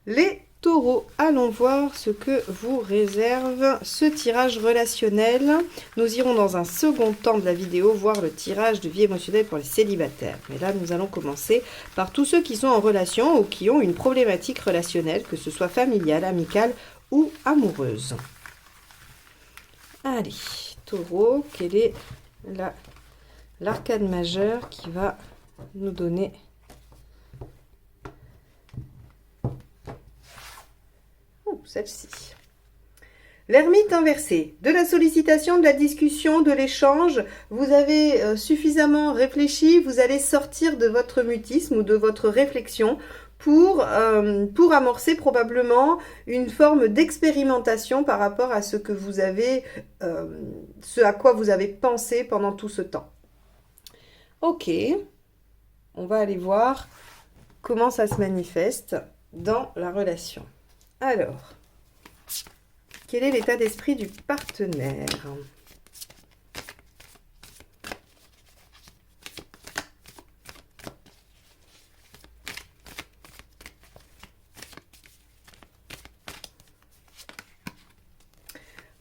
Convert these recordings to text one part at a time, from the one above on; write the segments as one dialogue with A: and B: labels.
A: Les taureaux, allons voir ce que vous réserve ce tirage relationnel. Nous irons dans un second temps de la vidéo voir le tirage de vie émotionnelle pour les célibataires. Mais là, nous allons commencer par tous ceux qui sont en relation ou qui ont une problématique relationnelle, que ce soit familiale, amicale ou amoureuse. Allez, taureau, quel est l'arcane majeur qui va nous donner... celle-ci. L'ermite inversé, de la sollicitation, de la discussion, de l'échange, vous avez suffisamment réfléchi, vous allez sortir de votre mutisme ou de votre réflexion pour amorcer probablement une forme d'expérimentation par rapport à ce que vous avez, ce à quoi vous avez pensé pendant tout ce temps. Ok, on va aller voir comment ça se manifeste dans la relation. Alors, quel est l'état d'esprit du partenaire?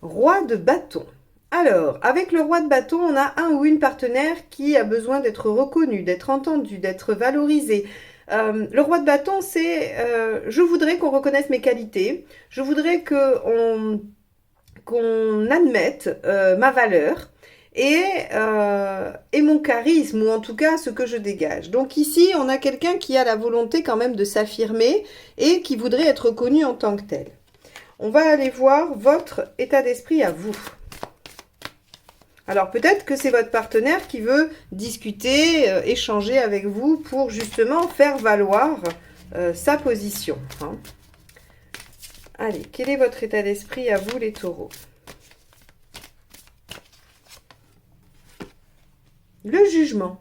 A: Roi de bâton. Alors, avec le roi de bâton, on a un ou une partenaire qui a besoin d'être reconnu, d'être entendu, d'être valorisé. Le roi de bâton, c'est je voudrais qu'on reconnaisse mes qualités, je voudrais qu'on admette ma valeur et mon charisme, ou en tout cas ce que je dégage. Donc ici, on a quelqu'un qui a la volonté quand même de s'affirmer et qui voudrait être reconnu en tant que tel. On va aller voir votre état d'esprit à vous. Alors peut-être que c'est votre partenaire qui veut discuter, échanger avec vous pour justement faire valoir sa position. Hein. Allez, quel est votre état d'esprit à vous les taureaux? Le jugement.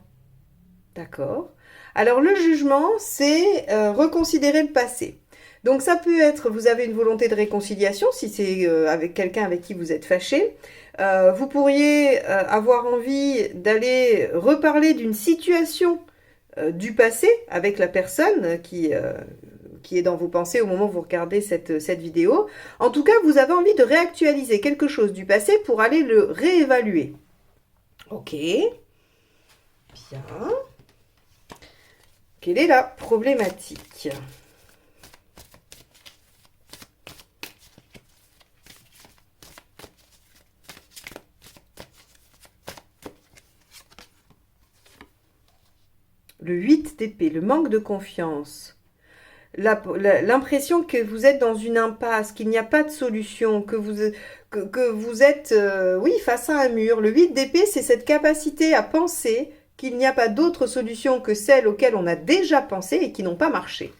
A: D'accord. Alors le jugement, c'est reconsidérer le passé. Donc ça peut être, vous avez une volonté de réconciliation, si c'est avec quelqu'un avec qui vous êtes fâché. Vous pourriez avoir envie d'aller reparler d'une situation du passé avec la personne qui est dans vos pensées au moment où vous regardez cette vidéo. En tout cas, vous avez envie de réactualiser quelque chose du passé pour aller le réévaluer. Ok. Bien. Quelle est la problématique ? Le 8 d'épée, le manque de confiance. L'impression que vous êtes dans une impasse, qu'il n'y a pas de solution, que vous êtes oui, face à un mur. Le 8 d'épée, c'est cette capacité à penser qu'il n'y a pas d'autre solution que celles auxquelles on a déjà pensé et qui n'ont pas marché.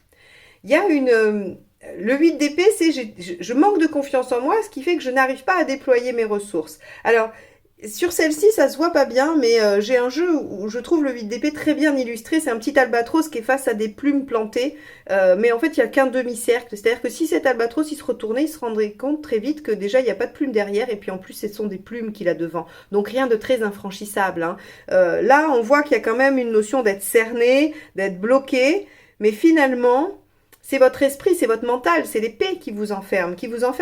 A: Il y a le 8 d'épée, c'est je manque de confiance en moi, ce qui fait que je n'arrive pas à déployer mes ressources. Alors, sur celle-ci, ça se voit pas bien, mais j'ai un jeu où je trouve le 8 d'épée très bien illustré. C'est un petit albatros qui est face à des plumes plantées, mais en fait, il n'y a qu'un demi-cercle. C'est-à-dire que si cet albatros, il se retournait, il se rendrait compte très vite que déjà, il n'y a pas de plumes derrière, et puis en plus, ce sont des plumes qu'il a devant. Donc, rien de très infranchissable. Hein. Là, on voit qu'il y a quand même une notion d'être cerné, d'être bloqué, mais finalement... c'est votre esprit, c'est votre mental, c'est l'épée qui vous enferme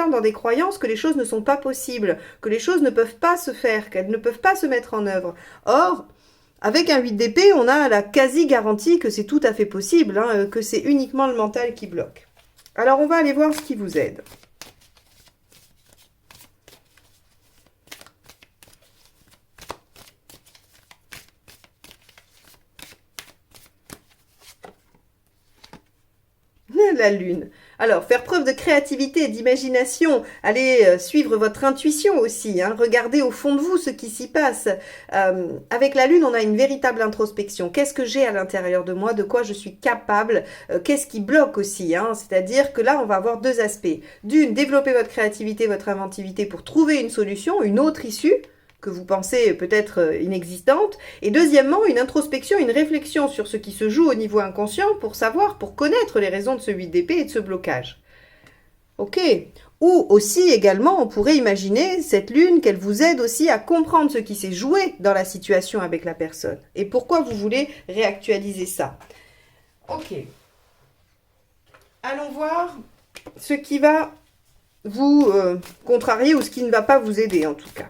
A: dans des croyances que les choses ne sont pas possibles, que les choses ne peuvent pas se faire, qu'elles ne peuvent pas se mettre en œuvre. Or, avec un 8 d'épée, on a la quasi-garantie que c'est tout à fait possible, hein, que c'est uniquement le mental qui bloque. Alors, on va aller voir ce qui vous aide. La lune. Alors, faire preuve de créativité et d'imagination, allez suivre votre intuition aussi, hein, regardez au fond de vous ce qui s'y passe. Avec la lune, on a une véritable introspection. Qu'est-ce que j'ai à l'intérieur de moi? De quoi je suis capable? Qu'est-ce qui bloque aussi, hein? C'est-à-dire que là, on va avoir deux aspects. D'une, développer votre créativité, votre inventivité pour trouver une solution, une autre issue, que vous pensez peut-être inexistante, et deuxièmement, une introspection, une réflexion sur ce qui se joue au niveau inconscient pour savoir, pour connaître les raisons de ce 8 d'épée et de ce blocage. Ok. Ou aussi, également, on pourrait imaginer, cette lune, qu'elle vous aide aussi à comprendre ce qui s'est joué dans la situation avec la personne, et pourquoi vous voulez réactualiser ça. Ok. Allons voir ce qui va vous contrarier ou ce qui ne va pas vous aider en tout cas.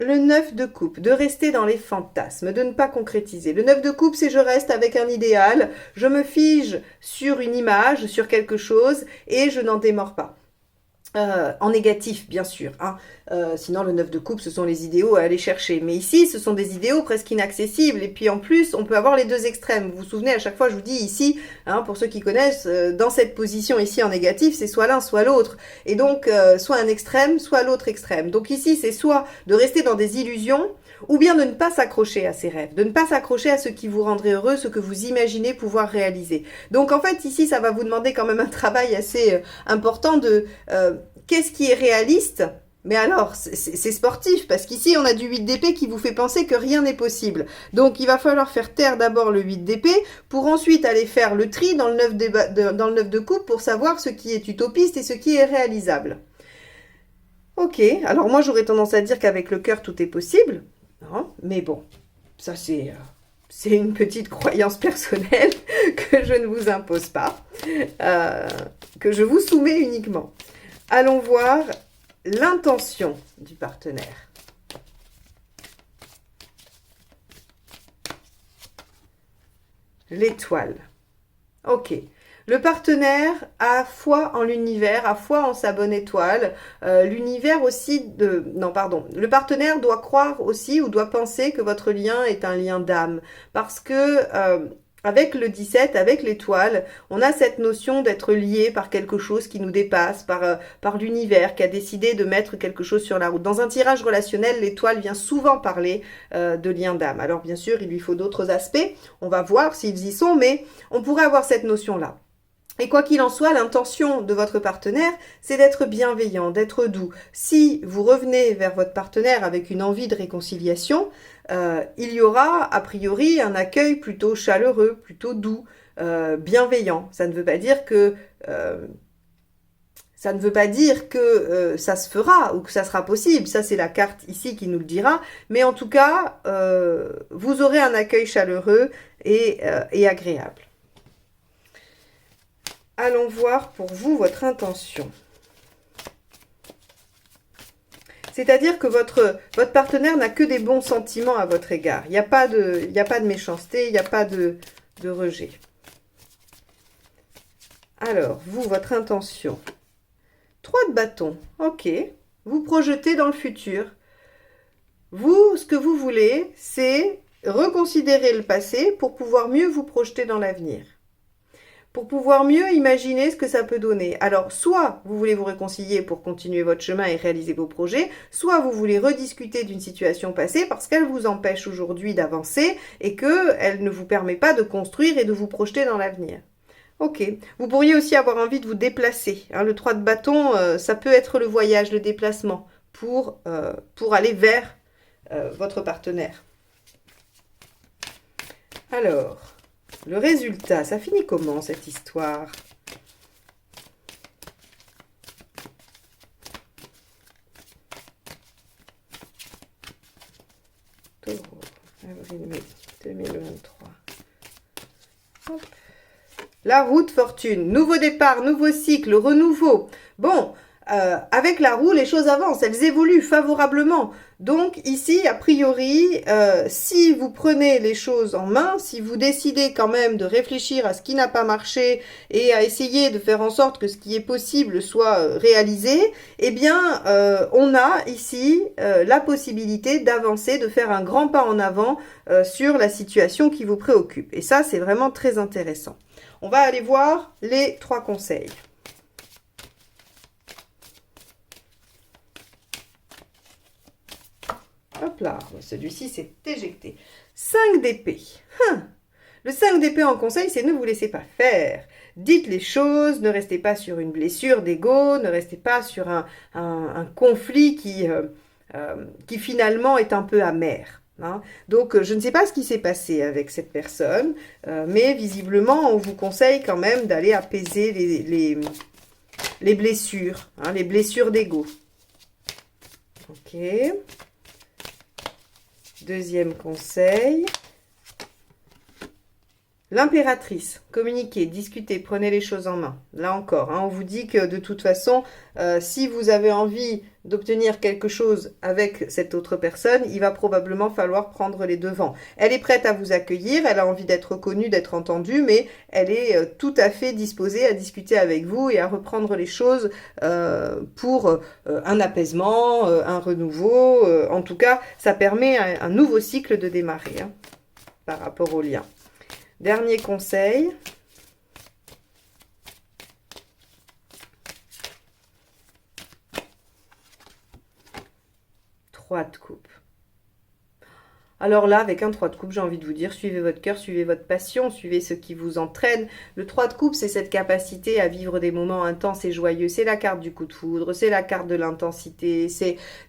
A: Le 9 de coupe, de rester dans les fantasmes, de ne pas concrétiser. Le 9 de coupe, c'est je reste avec un idéal, je me fige sur une image, sur quelque chose, et je n'en démords pas. En négatif, bien sûr. Hein. Sinon, le 9 de coupe, ce sont les idéaux à aller chercher. Mais ici, ce sont des idéaux presque inaccessibles. Et puis, en plus, on peut avoir les deux extrêmes. Vous vous souvenez, à chaque fois, je vous dis ici, hein, pour ceux qui connaissent, dans cette position ici en négatif, c'est soit l'un, soit l'autre. Et donc, soit un extrême, soit l'autre extrême. Donc ici, c'est soit de rester dans des illusions, ou bien de ne pas s'accrocher à ces rêves, de ne pas s'accrocher à ce qui vous rendrait heureux, ce que vous imaginez pouvoir réaliser. Donc en fait, ici, ça va vous demander quand même un travail assez important de qu'est-ce qui est réaliste. Mais alors, c'est sportif, parce qu'ici, on a du 8 d'épée qui vous fait penser que rien n'est possible. Donc, il va falloir faire taire d'abord le 8 d'épée, pour ensuite aller faire le tri dans le 9 de coupe, pour savoir ce qui est utopiste et ce qui est réalisable. Ok, alors moi, j'aurais tendance à dire qu'avec le cœur, tout est possible. Non, mais bon, ça c'est une petite croyance personnelle que je ne vous impose pas, que je vous soumets uniquement. Allons voir l'intention du partenaire. L'étoile. Ok. Le partenaire a foi en l'univers, a foi en sa bonne étoile. L'univers aussi de... Non, pardon. Le partenaire doit croire aussi ou doit penser que votre lien est un lien d'âme. Parce que avec le 17, avec l'étoile, on a cette notion d'être lié par quelque chose qui nous dépasse, par l'univers qui a décidé de mettre quelque chose sur la route. Dans un tirage relationnel, l'étoile vient souvent parler de lien d'âme. Alors bien sûr, il lui faut d'autres aspects. On va voir s'ils y sont, mais on pourrait avoir cette notion-là. Et quoi qu'il en soit, l'intention de votre partenaire, c'est d'être bienveillant, d'être doux. Si vous revenez vers votre partenaire avec une envie de réconciliation, il y aura a priori un accueil plutôt chaleureux, plutôt doux, bienveillant. Ça ne veut pas dire que ça se fera ou que ça sera possible. Ça, c'est la carte ici qui nous le dira. Mais en tout cas, vous aurez un accueil chaleureux et agréable. Allons voir pour vous votre intention. C'est-à-dire que votre partenaire n'a que des bons sentiments à votre égard. Il n'y a pas de méchanceté, il n'y a pas de rejet. Alors, vous, votre intention. 3 de bâton. Ok. Vous projetez dans le futur. Vous, ce que vous voulez, c'est reconsidérer le passé pour pouvoir mieux vous projeter dans l'avenir. Pour pouvoir mieux imaginer ce que ça peut donner. Alors, soit vous voulez vous réconcilier pour continuer votre chemin et réaliser vos projets, soit vous voulez rediscuter d'une situation passée parce qu'elle vous empêche aujourd'hui d'avancer et qu'elle ne vous permet pas de construire et de vous projeter dans l'avenir. Ok. Vous pourriez aussi avoir envie de vous déplacer. Hein, le 3 de bâton, ça peut être le voyage, le déplacement pour aller vers votre partenaire. Alors... le résultat, ça finit comment cette histoire? Taureau, avril-mai 2023. Hop. La roue de fortune, nouveau départ, nouveau cycle, renouveau. Bon, avec la roue, les choses avancent, elles évoluent favorablement. Donc ici, a priori, si vous prenez les choses en main, si vous décidez quand même de réfléchir à ce qui n'a pas marché et à essayer de faire en sorte que ce qui est possible soit réalisé, eh bien, on a ici la possibilité d'avancer, de faire un grand pas en avant sur la situation qui vous préoccupe. Et ça, c'est vraiment très intéressant. On va aller voir les 3 conseils. Hop là, celui-ci s'est éjecté. 5 d'épée. Le 5 d'épée en conseil, c'est ne vous laissez pas faire. Dites les choses, ne restez pas sur une blessure d'ego, ne restez pas sur un conflit qui finalement est un peu amer. Hein. Donc, je ne sais pas ce qui s'est passé avec cette personne, mais visiblement, on vous conseille quand même d'aller apaiser les blessures, hein, les blessures d'ego. Ok. Deuxième conseil. L'impératrice, communiquez, discutez, prenez les choses en main. Là encore, hein, on vous dit que de toute façon, si vous avez envie d'obtenir quelque chose avec cette autre personne, il va probablement falloir prendre les devants. Elle est prête à vous accueillir, elle a envie d'être reconnue, d'être entendue, mais elle est tout à fait disposée à discuter avec vous et à reprendre les choses pour un apaisement, un renouveau. En tout cas, ça permet un nouveau cycle de démarrer hein, par rapport au lien. Dernier conseil. 3 de coupe. Alors là, avec un 3 de coupe, j'ai envie de vous dire, suivez votre cœur, suivez votre passion, suivez ce qui vous entraîne. Le 3 de coupe, c'est cette capacité à vivre des moments intenses et joyeux. C'est la carte du coup de foudre, c'est la carte de l'intensité.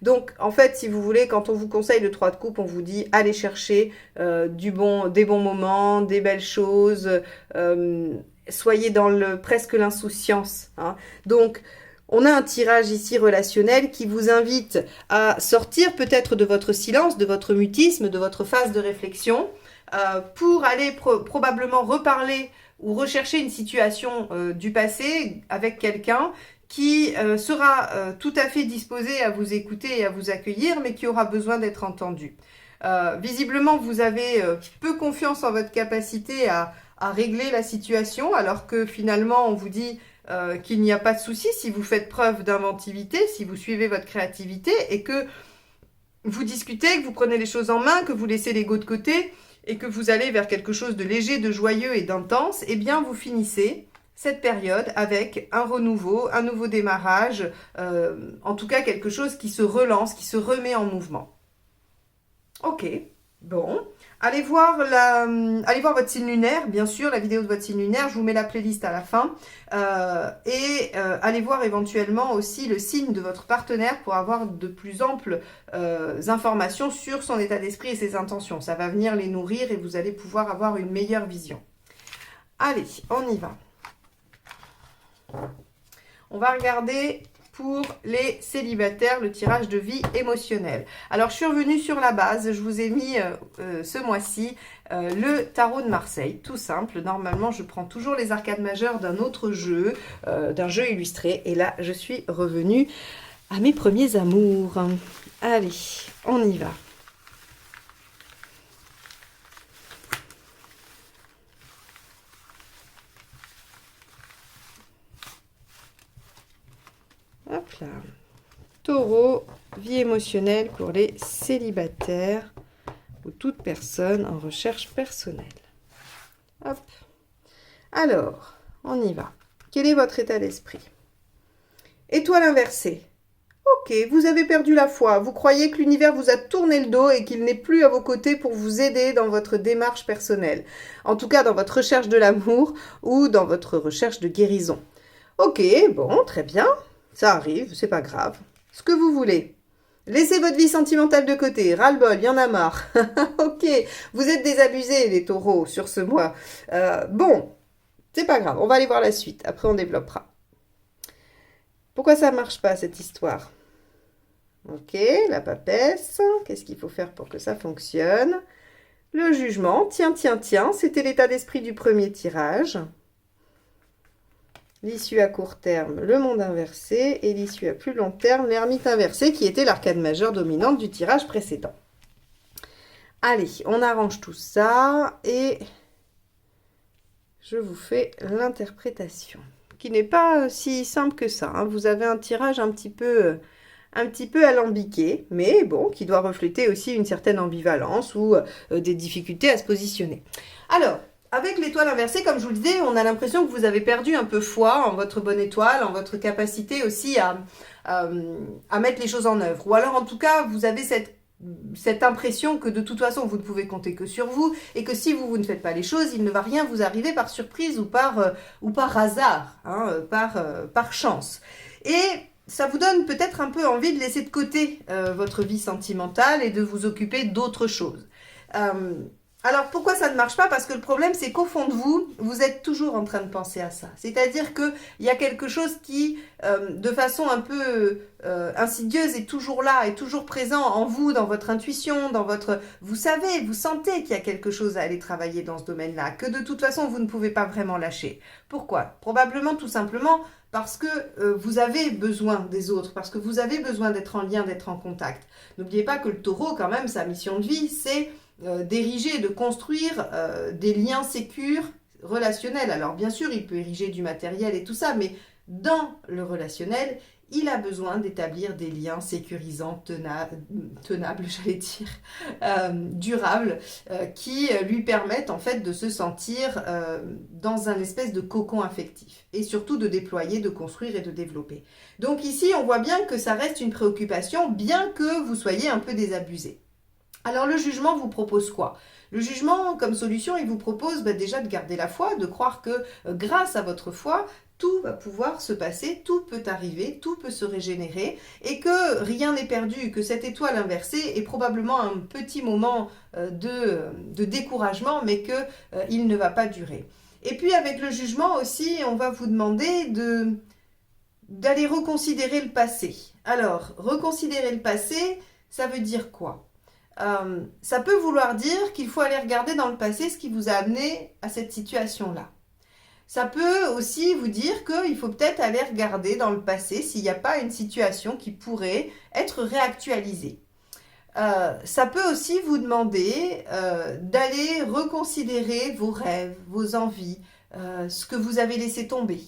A: Donc, en fait, si vous voulez, quand on vous conseille le 3 de coupe, on vous dit, allez chercher des bons moments, des belles choses. Soyez dans presque l'insouciance. Hein. Donc, on a un tirage ici relationnel qui vous invite à sortir peut-être de votre silence, de votre mutisme, de votre phase de réflexion, pour aller probablement reparler ou rechercher une situation du passé avec quelqu'un qui sera tout à fait disposé à vous écouter et à vous accueillir, mais qui aura besoin d'être entendu. Visiblement, vous avez peu confiance en votre capacité à régler la situation, alors que finalement, on vous dit qu'il n'y a pas de souci si vous faites preuve d'inventivité, si vous suivez votre créativité et que vous discutez, que vous prenez les choses en main, que vous laissez l'ego de côté et que vous allez vers quelque chose de léger, de joyeux et d'intense, eh bien vous finissez cette période avec un renouveau, un nouveau démarrage, en tout cas quelque chose qui se relance, qui se remet en mouvement. Ok, bon. Allez voir votre signe lunaire, bien sûr, la vidéo de votre signe lunaire. Je vous mets la playlist à la fin. Allez voir éventuellement aussi le signe de votre partenaire pour avoir de plus amples informations sur son état d'esprit et ses intentions. Ça va venir les nourrir et vous allez pouvoir avoir une meilleure vision. Allez, on y va. On va regarder pour les célibataires, le tirage de vie émotionnelle. Alors, je suis revenue sur la base. Je vous ai mis ce mois-ci le tarot de Marseille, tout simple. Normalement, je prends toujours les arcades majeures d'un autre jeu, d'un jeu illustré. Et là, je suis revenue à mes premiers amours. Allez, on y va. Hop là. Taureau, vie émotionnelle pour les célibataires ou toute personne en recherche personnelle. Hop. Alors, on y va. Quel est votre état d'esprit? Étoile inversée. Ok, vous avez perdu la foi. Vous croyez que l'univers vous a tourné le dos et qu'il n'est plus à vos côtés pour vous aider dans votre démarche personnelle. En tout cas, dans votre recherche de l'amour ou dans votre recherche de guérison. Ok, bon, très bien. Ça arrive, c'est pas grave. Ce que vous voulez. Laissez votre vie sentimentale de côté. Ras-le-bol, il y en a marre. Ok, vous êtes désabusés, les taureaux, sur ce mois. Bon, c'est pas grave, on va aller voir la suite. Après, on développera. Pourquoi ça marche pas, cette histoire? Ok, la papesse. Qu'est-ce qu'il faut faire pour que ça fonctionne? Le jugement. Tiens, tiens, tiens. C'était l'état d'esprit du premier tirage. L'issue à court terme, le monde inversé, et l'issue à plus long terme, l'ermite inversé, qui était l'arcade majeure dominante du tirage précédent. Allez, on arrange tout ça, et je vous fais l'interprétation, qui n'est pas si simple que ça. Hein. Vous avez un tirage un petit peu alambiqué, mais bon, qui doit refléter aussi une certaine ambivalence ou des difficultés à se positionner. Alors, avec l'étoile inversée, comme je vous le disais, on a l'impression que vous avez perdu un peu foi en votre bonne étoile, en votre capacité aussi à mettre les choses en œuvre. Ou alors, en tout cas, vous avez cette impression que de toute façon, vous ne pouvez compter que sur vous et que si vous ne faites pas les choses, il ne va rien vous arriver par surprise ou par hasard, hein, par chance. Et ça vous donne peut-être un peu envie de laisser de côté votre vie sentimentale et de vous occuper d'autres choses. Alors pourquoi ça ne marche pas? Parce que le problème c'est qu'au fond de vous, vous êtes toujours en train de penser à ça. C'est-à-dire qu'il y a quelque chose qui, de façon un peu insidieuse, est toujours là, est toujours présent en vous, dans votre intuition, dans votre... Vous savez, vous sentez qu'il y a quelque chose à aller travailler dans ce domaine-là, que de toute façon vous ne pouvez pas vraiment lâcher. Pourquoi? Probablement tout simplement parce que vous avez besoin des autres, parce que vous avez besoin d'être en lien, d'être en contact. N'oubliez pas que le taureau, quand même, sa mission de vie, c'est d'ériger, de construire des liens sécures relationnels. Alors bien sûr, il peut ériger du matériel et tout ça, mais dans le relationnel, il a besoin d'établir des liens sécurisants, tenables, j'allais dire, durables, qui lui permettent en fait de se sentir dans un espèce de cocon affectif et surtout de déployer, de construire et de développer. Donc ici, on voit bien que ça reste une préoccupation, bien que vous soyez un peu désabusé. Alors le jugement vous propose quoi? Le jugement, comme solution, il vous propose déjà de garder la foi, de croire que grâce à votre foi, tout va pouvoir se passer, tout peut arriver, tout peut se régénérer et que rien n'est perdu, que cette étoile inversée est probablement un petit moment de découragement, mais qu'il ne va pas durer. Et puis avec le jugement aussi, on va vous demander d'aller reconsidérer le passé. Alors, reconsidérer le passé, ça veut dire quoi? Ça peut vouloir dire qu'il faut aller regarder dans le passé ce qui vous a amené à cette situation-là. Ça peut aussi vous dire qu'il faut peut-être aller regarder dans le passé s'il n'y a pas une situation qui pourrait être réactualisée. Ça peut aussi vous demander d'aller reconsidérer vos rêves, vos envies, ce que vous avez laissé tomber.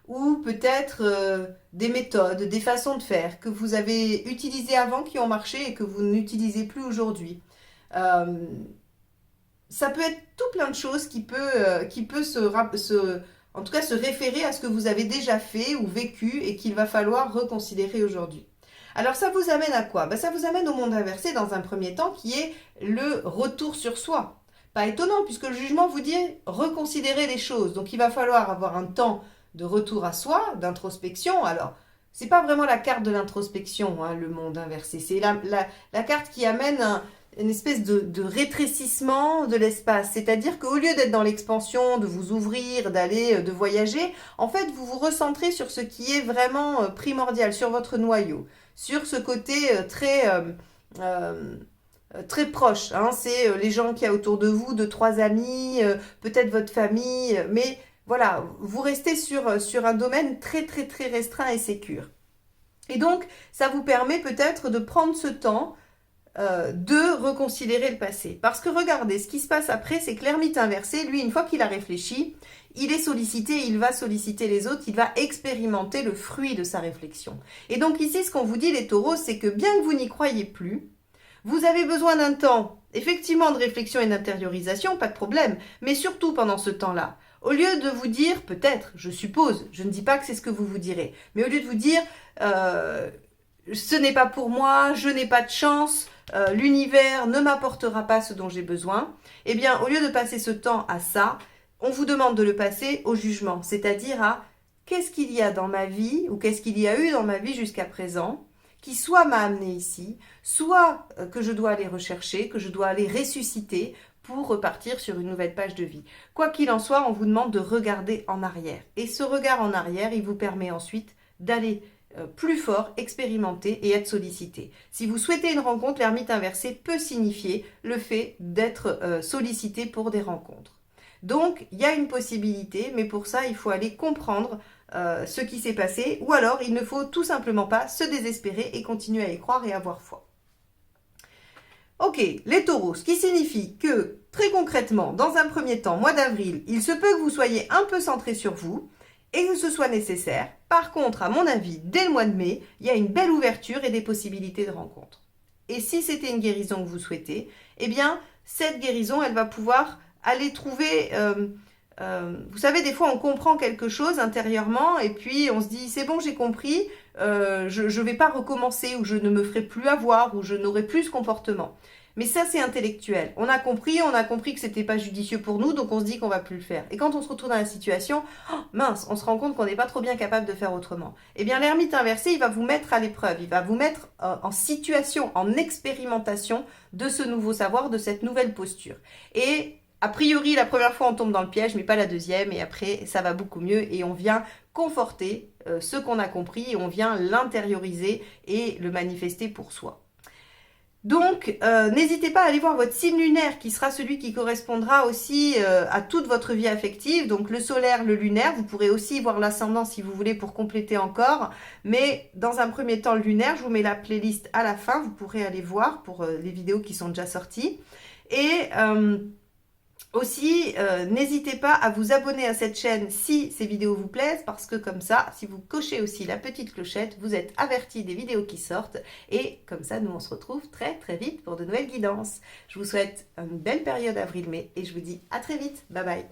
A: Ou peut-être des méthodes, des façons de faire que vous avez utilisées avant qui ont marché et que vous n'utilisez plus aujourd'hui. Ça peut être tout plein de choses qui peut en tout cas se référer à ce que vous avez déjà fait ou vécu et qu'il va falloir reconsidérer aujourd'hui. Alors ça vous amène à quoi? Ça vous amène au monde inversé dans un premier temps qui est le retour sur soi. Pas étonnant puisque le jugement vous dit reconsidérer les choses. Donc il va falloir avoir un temps de retour à soi, d'introspection. Alors, c'est pas vraiment la carte de l'introspection, hein, le monde inversé. C'est la carte qui amène une espèce de rétrécissement de l'espace. C'est-à-dire qu'au lieu d'être dans l'expansion, de vous ouvrir, d'aller, de voyager, en fait, vous vous recentrez sur ce qui est vraiment primordial, sur votre noyau, sur ce côté très proche. Hein. C'est les gens qu'il y a autour de vous, 2-3 amis, peut-être votre famille, mais voilà, vous restez sur un domaine très très très restreint et sécure. Et donc, ça vous permet peut-être de prendre ce temps de reconsidérer le passé. Parce que regardez, ce qui se passe après, c'est que l'ermite inversé, lui, une fois qu'il a réfléchi, il est sollicité, il va solliciter les autres, il va expérimenter le fruit de sa réflexion. Et donc ici, ce qu'on vous dit, les taureaux, c'est que bien que vous n'y croyez plus, vous avez besoin d'un temps, effectivement, de réflexion et d'intériorisation, pas de problème, mais surtout pendant ce temps-là, au lieu de vous dire, peut-être, je suppose, je ne dis pas que c'est ce que vous vous direz, mais au lieu de vous dire, ce n'est pas pour moi, je n'ai pas de chance, l'univers ne m'apportera pas ce dont j'ai besoin, eh bien, au lieu de passer ce temps à ça, on vous demande de le passer au jugement, c'est-à-dire à qu'est-ce qu'il y a dans ma vie, ou qu'est-ce qu'il y a eu dans ma vie jusqu'à présent, qui soit m'a amené ici, soit que je dois aller rechercher, que je dois aller ressusciter, pour repartir sur une nouvelle page de vie. Quoi qu'il en soit, on vous demande de regarder en arrière. Et ce regard en arrière, il vous permet ensuite d'aller plus fort, expérimenter et être sollicité. Si vous souhaitez une rencontre, l'ermite inversé peut signifier le fait d'être sollicité pour des rencontres. Donc, il y a une possibilité, mais pour ça, il faut aller comprendre ce qui s'est passé, ou alors il ne faut tout simplement pas se désespérer et continuer à y croire et avoir foi. Ok, les taureaux, ce qui signifie que, très concrètement, dans un premier temps, mois d'avril, il se peut que vous soyez un peu centré sur vous et que ce soit nécessaire. Par contre, à mon avis, dès le mois de mai, il y a une belle ouverture et des possibilités de rencontre. Et si c'était une guérison que vous souhaitez, eh bien, cette guérison, elle va pouvoir aller trouver... vous savez, des fois, on comprend quelque chose intérieurement et puis on se dit, c'est bon, j'ai compris, je ne vais pas recommencer ou je ne me ferai plus avoir ou je n'aurai plus ce comportement. Mais ça, c'est intellectuel. On a compris que c'était pas judicieux pour nous, donc on se dit qu'on va plus le faire. Et quand on se retrouve dans la situation, oh, mince, on se rend compte qu'on n'est pas trop bien capable de faire autrement. Eh bien, l'ermite inversé, il va vous mettre à l'épreuve, il va vous mettre en situation, en expérimentation de ce nouveau savoir, de cette nouvelle posture. Et a priori, la première fois, on tombe dans le piège, mais pas la deuxième, et après, ça va beaucoup mieux, et on vient conforter ce qu'on a compris, et on vient l'intérioriser et le manifester pour soi. Donc, n'hésitez pas à aller voir votre signe lunaire qui sera celui qui correspondra aussi à toute votre vie affective. Donc, le solaire, le lunaire. Vous pourrez aussi voir l'ascendant si vous voulez pour compléter encore. Mais dans un premier temps, le lunaire, je vous mets la playlist à la fin. Vous pourrez aller voir pour les vidéos qui sont déjà sorties. Et aussi, n'hésitez pas à vous abonner à cette chaîne si ces vidéos vous plaisent, parce que comme ça, si vous cochez aussi la petite clochette, vous êtes averti des vidéos qui sortent, et comme ça, nous on se retrouve très très vite pour de nouvelles guidances. Je vous souhaite une belle période avril-mai, et je vous dis à très vite, bye bye.